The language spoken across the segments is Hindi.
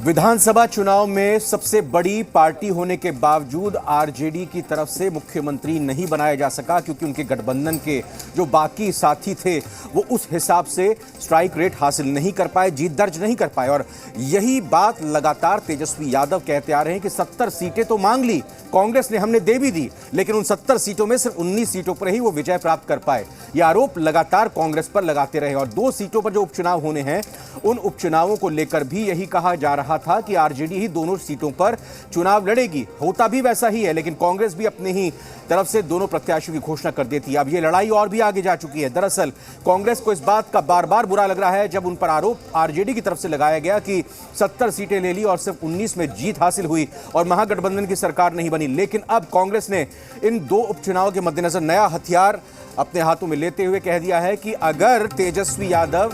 विधानसभा चुनाव में सबसे बड़ी पार्टी होने के बावजूद आरजेडी की तरफ से मुख्यमंत्री नहीं बनाया जा सका, क्योंकि उनके गठबंधन के जो बाकी साथी थे वो उस हिसाब से स्ट्राइक रेट हासिल नहीं कर पाए, जीत दर्ज नहीं कर पाए। और यही बात लगातार तेजस्वी यादव कहते आ रहे हैं कि 70 सीटें तो मांग ली कांग्रेस ने, हमने दे भी दी, लेकिन उन 70 सीटों में सिर्फ 19 सीटों पर ही वो विजय प्राप्त कर पाए। यह आरोप लगातार कांग्रेस पर लगाते रहे। और 2 सीटों पर जो उपचुनाव होने हैं उन उपचुनावों को लेकर भी यही कहा जा रहा था कि आरजेडी ही दोनों सीटों पर चुनाव लड़ेगी। होता भी वैसा ही है, लेकिन कांग्रेस भी अपनी ही तरफ से दोनों प्रत्याशियों की घोषणा कर देती है। अब यह लड़ाई और भी आगे जा चुकी है। दरअसल कांग्रेस को इस बात का बार बार बुरा लग रहा है जब उन पर आरोप आरजेडी की तरफ से लगाया गया कि 70 सीटें ले ली और सिर्फ 19 में जीत हासिल हुई और महागठबंधन की सरकार नहीं बनी। लेकिन अब कांग्रेस ने इन 2 उपचुनावों के मद्देनजर नया हथियार अपने हाथों में लेते हुए कह दिया है कि अगर तेजस्वी यादव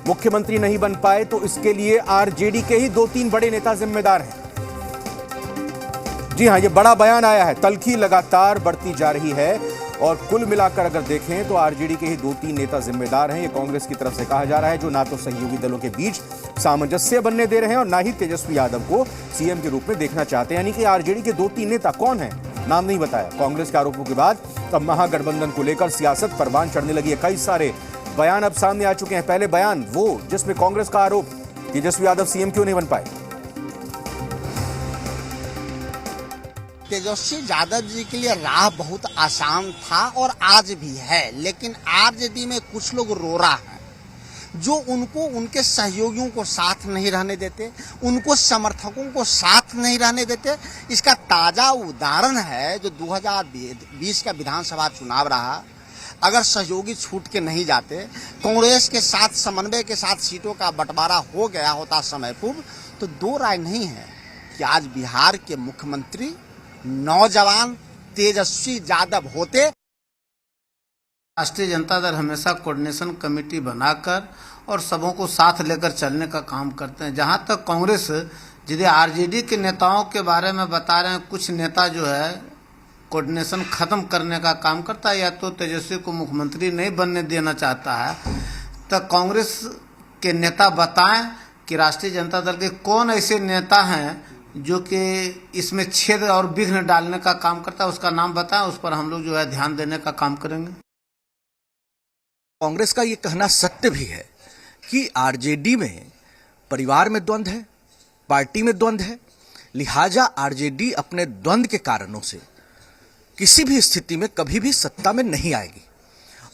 मुख्यमंत्री नहीं बन पाए तो इसके लिए आरजेडी के ही 2-3 बड़े नेता जिम्मेदार हैं। जी हां, ये बड़ा बयान आया है। तल्खी लगातार बढ़ती जा रही है और कुल मिलाकर अगर देखें तो आरजेडी के ही 2-3 नेता जिम्मेदार हैं। ये कांग्रेस की तरफ से कहा जा रहा है, जो ना तो सहयोगी दलों के बीच सामंजस्य बनने दे रहे हैं और ना ही तेजस्वी यादव को सीएम के रूप में देखना चाहते हैं। यानी कि आरजेडी के 2-3 नेता कौन हैं, नाम नहीं बताया। कांग्रेस के आरोपों के बाद अब महागठबंधन को लेकर सियासत परवान चढ़ने लगी है। कई सारे बयान अब सामने आ चुके हैं। पहले बयान वो जिसमें कांग्रेस का आरोप तेजस्वी यादव सीएम क्यों नहीं बन पाए। तेजस्वी यादव जी के लिए राह बहुत आसान था और आज भी है, लेकिन आरजेडी में कुछ लोग रो रहा है जो उनको उनके सहयोगियों को साथ नहीं रहने देते, उनको समर्थकों को साथ नहीं रहने देते। इसका ताजा उदाहरण है जो 2020 का विधानसभा चुनाव रहा। अगर सहयोगी छूट के नहीं जाते, कांग्रेस के साथ समन्वय के साथ सीटों का बंटवारा हो गया होता समय पूर्व, तो 2 राय नहीं है कि आज बिहार के मुख्यमंत्री नौजवान तेजस्वी यादव होते। राष्ट्रीय जनता दल हमेशा कोऑर्डिनेशन कमेटी बनाकर और सबों को साथ लेकर चलने का काम करते हैं। जहां तक कांग्रेस यदि आरजेडी के नेताओं के बारे में बता रहे हैं, कुछ नेता जो है कोऑर्डिनेशन खत्म करने का काम करता है या तो तेजस्वी को मुख्यमंत्री नहीं बनने देना चाहता है, तो कांग्रेस के नेता बताएं कि राष्ट्रीय जनता दल के कौन ऐसे नेता हैं जो कि इसमें छेद और विघ्न डालने का काम करता है, उसका नाम बताएं। उस पर हम लोग जो है ध्यान देने का काम करेंगे। कांग्रेस का ये कहना सत्य भी है कि आरजेडी में परिवार में द्वंद्व है, पार्टी में द्वंद्व है, लिहाजा आरजेडी अपने द्वंद्व के कारणों से किसी भी स्थिति में कभी भी सत्ता में नहीं आएगी।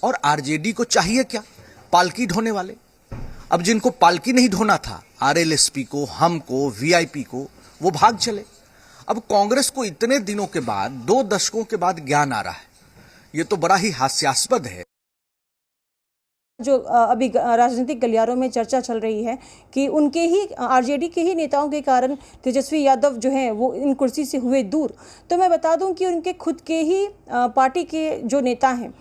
और आरजेडी को चाहिए क्या? पालकी ढोने वाले। अब जिनको पालकी नहीं ढोना था, आरएलएसपी को, हमको, वीआईपी को, वो भाग चले। अब कांग्रेस को इतने दिनों के बाद, 2 दशकों के बाद ज्ञान आ रहा है। ये तो बड़ा ही हास्यास्पद है। जो अभी राजनीतिक गलियारों में चर्चा चल रही है कि उनके ही आरजेडी के ही नेताओं के कारण तेजस्वी यादव जो हैं वो इन कुर्सी से हुए दूर। तो मैं बता दूं कि उनके खुद के ही पार्टी के जो नेता हैं,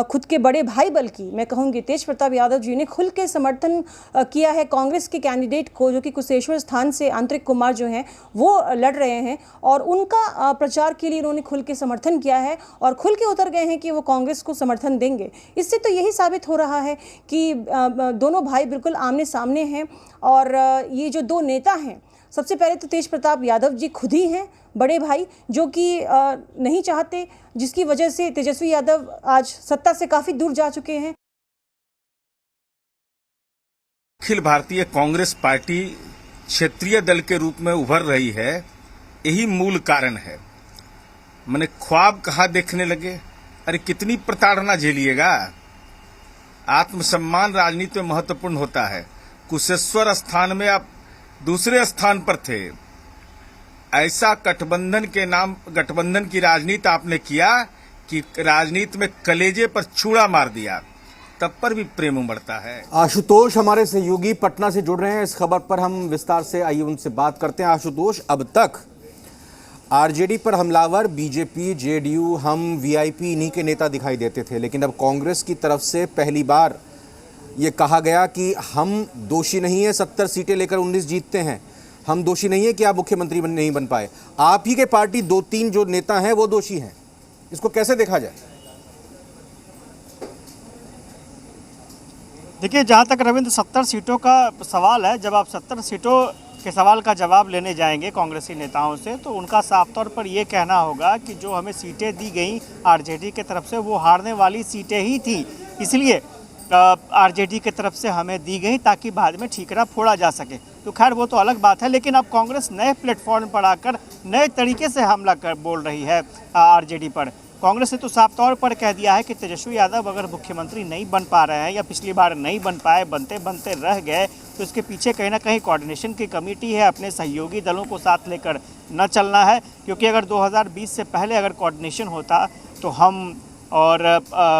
खुद के बड़े भाई, बल्कि मैं कहूँगी तेज प्रताप यादव जी ने खुल के समर्थन किया है कांग्रेस के कैंडिडेट को, जो कि कुशेश्वर स्थान से आंतरिक कुमार जो हैं वो लड़ रहे हैं। और उनका प्रचार के लिए उन्होंने खुल के समर्थन किया है और खुल के उतर गए हैं कि वो कांग्रेस को समर्थन देंगे। इससे तो यही साबित हो रहा है कि दोनों भाई बिल्कुल आमने सामने हैं। और ये जो 2 नेता हैं, सबसे पहले तो तेज प्रताप यादव जी खुद ही हैं बड़े भाई, जो कि नहीं चाहते, जिसकी वजह से तेजस्वी यादव आज सत्ता से काफी दूर जा चुके हैं। अखिल भारतीय कांग्रेस पार्टी क्षेत्रीय दल के रूप में उभर रही है, यही मूल कारण है। मैंने ख्वाब कहाँ देखने लगे, अरे कितनी प्रताड़ना झेलिएगा। आत्मसम्मान राजनीति में महत्वपूर्ण होता है। कुशेश्वर स्थान में आप दूसरे स्थान पर थे। ऐसा गठबंधन की राजनीति आपने किया कि राजनीति में कलेजे पर छुरा मार दिया, तब पर भी प्रेम उमड़ता है। आशुतोष हमारे सहयोगी पटना से जुड़ रहे हैं। इस खबर पर हम विस्तार से आइए उनसे बात करते हैं। आशुतोष, अब तक आरजेडी पर हमलावर बीजेपी, जेडीयू, हम, वीआईपी इन्हीं के नेता दिखाई देते थे, लेकिन अब कांग्रेस की तरफ से पहली बार ये कहा गया कि हम दोषी नहीं है, 70 सीटें लेकर 19 जीतते हैं, हम दोषी नहीं है कि आप मुख्यमंत्री नहीं बन पाए। आप ही के पार्टी 2-3 जो नेता हैं वो दोषी हैं। इसको कैसे देखा जाए? देखिए, जहाँ तक रविंद्र 70 सीटों का सवाल है, जब आप 70 सीटों के सवाल का जवाब लेने जाएंगे कांग्रेसी नेताओं से, तो उनका साफ तौर पर ये कहना होगा कि जो हमें सीटें दी गई आरजेडी के तरफ से वो हारने वाली सीटें ही थी, इसलिए आरजेडी के तरफ से हमें दी गई ताकि बाद में ठीकरा फोड़ा जा सके। तो खैर वो तो अलग बात है, लेकिन अब कांग्रेस नए प्लेटफॉर्म पर आकर नए तरीके से हमला कर बोल रही है आरजेडी पर। कांग्रेस ने तो साफ तौर पर कह दिया है कि तेजस्वी यादव अगर मुख्यमंत्री नहीं बन पा रहे हैं या पिछली बार नहीं बन पाए, बनते बनते रह गए, तो इसके पीछे कहीं ना कहीं कोऑर्डिनेशन की कमेटी है, अपने सहयोगी दलों को साथ लेकर न चलना है। क्योंकि अगर 2020 से पहले अगर कोऑर्डिनेशन होता तो हम और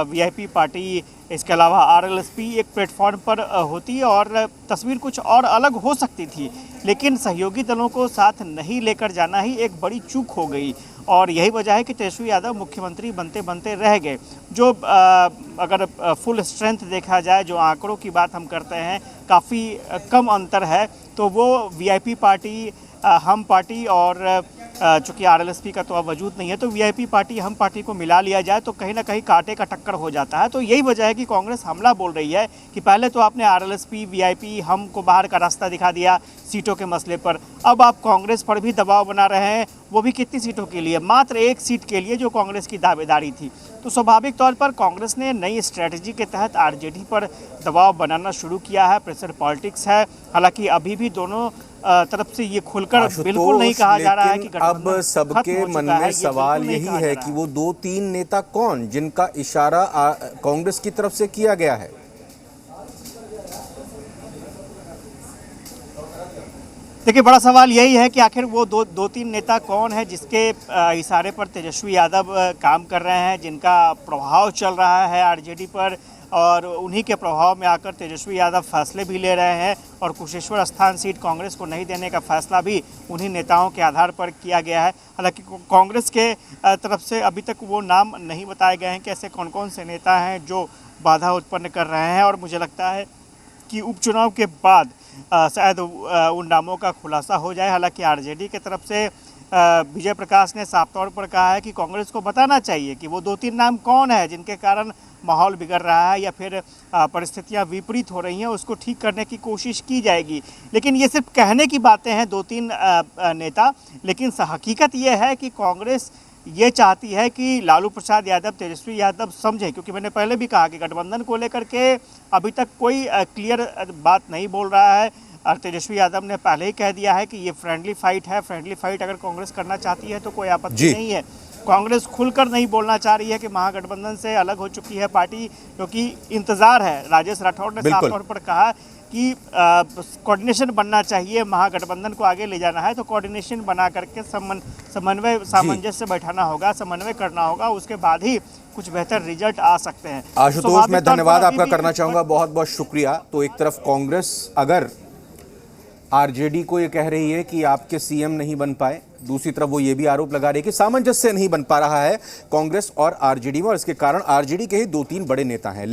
वीआईपी पार्टी, इसके अलावा आरएलएसपी एक प्लेटफॉर्म पर होती और तस्वीर कुछ और अलग हो सकती थी। लेकिन सहयोगी दलों को साथ नहीं लेकर जाना ही एक बड़ी चूक हो गई और यही वजह है कि तेजस्वी यादव मुख्यमंत्री बनते बनते रह गए। जो अगर फुल स्ट्रेंथ देखा जाए, जो आंकड़ों की बात हम करते हैं, काफ़ी कम अंतर है, तो वो वीआईपी पार्टी, हम पार्टी और चूँकि आरएलएसपी का तो अब वजूद नहीं है, तो वीआईपी पार्टी, हम पार्टी को मिला लिया जाए तो कहीं ना कहीं कांटे का टक्कर हो जाता है। तो यही वजह है कि कांग्रेस हमला बोल रही है कि पहले तो आपने आरएलएसपी, वीआईपी, हम को बाहर का रास्ता दिखा दिया सीटों के मसले पर, अब आप कांग्रेस पर भी दबाव बना रहे हैं, वो भी कितनी सीटों के लिए? मात्र एक सीट के लिए, जो कांग्रेस की दावेदारी थी। तो स्वाभाविक तौर पर कांग्रेस ने नई स्ट्रैटेजी के तहत आरजेडी पर दबाव बनाना शुरू किया है, प्रेशर पॉलिटिक्स है। हालांकि अभी भी दोनों तरफ से ये खुलकर बिल्कुल नहीं कहा जा रहा है कि अब सबके मन में सवाल यही है कि वो 2-3 नेता कौन, जिनका इशारा कांग्रेस की तरफ से किया गया है। देखिए, बड़ा सवाल यही है कि आखिर वो दो तीन नेता कौन है जिसके इशारे पर तेजस्वी यादव काम कर रहे हैं, जिनका प्रभाव चल रहा है आरजेडी पर, और उन्हीं के प्रभाव में आकर तेजस्वी यादव फैसले भी ले रहे हैं और कुशेश्वर स्थान सीट कांग्रेस को नहीं देने का फैसला भी उन्हीं नेताओं के आधार पर किया गया है। हालांकि कांग्रेस के तरफ से अभी तक वो नाम नहीं बताए गए हैं कि ऐसे कौन कौन से नेता हैं जो बाधा उत्पन्न कर रहे हैं, और मुझे लगता है कि उपचुनाव के बाद शायद उन नामों का खुलासा हो जाए। हालांकि आरजेडी की तरफ से विजय प्रकाश ने साफ तौर पर कहा है कि कांग्रेस को बताना चाहिए कि वो 2-3 नाम कौन है जिनके कारण माहौल बिगड़ रहा है या फिर परिस्थितियां विपरीत हो रही हैं, उसको ठीक करने की कोशिश की जाएगी। लेकिन ये सिर्फ कहने की बातें हैं 2-3 नेता, लेकिन हकीकत ये है कि कांग्रेस ये चाहती है कि लालू प्रसाद यादव, तेजस्वी यादव समझे, क्योंकि मैंने पहले भी कहा कि गठबंधन को लेकर के अभी तक कोई क्लियर बात नहीं बोल रहा है। और तेजस्वी यादव ने पहले ही कह दिया है कि ये फ्रेंडली फाइट है, फ्रेंडली फाइट अगर कांग्रेस करना चाहती है तो कोई आपत्ति नहीं है। कांग्रेस खुलकर नहीं बोलना चाह रही है कि महागठबंधन से अलग हो चुकी है पार्टी, क्योंकि इंतजार है। राजेश राठौड़ ने साफ तौर पर कहा कि कोऑर्डिनेशन बनना चाहिए, महागठबंधन को आगे ले जाना है तो कोऑर्डिनेशन बना करके समन्वय, सामंजस्य बैठाना होगा, समन्वय करना होगा, उसके बाद ही कुछ बेहतर रिजल्ट आ सकते हैं। आशुतोष, मैं धन्यवाद आपका करना चाहूंगा, बहुत बहुत शुक्रिया। तो एक तरफ कांग्रेस अगर आरजेडी को ये कह रही है कि आपके सीएम नहीं बन पाए, दूसरी तरफ वो ये भी आरोप लगा रही है कि सामंजस्य नहीं बन पा रहा है कांग्रेस और आरजेडी में, और इसके कारण आरजेडी के ही 2-3 बड़े नेता हैं।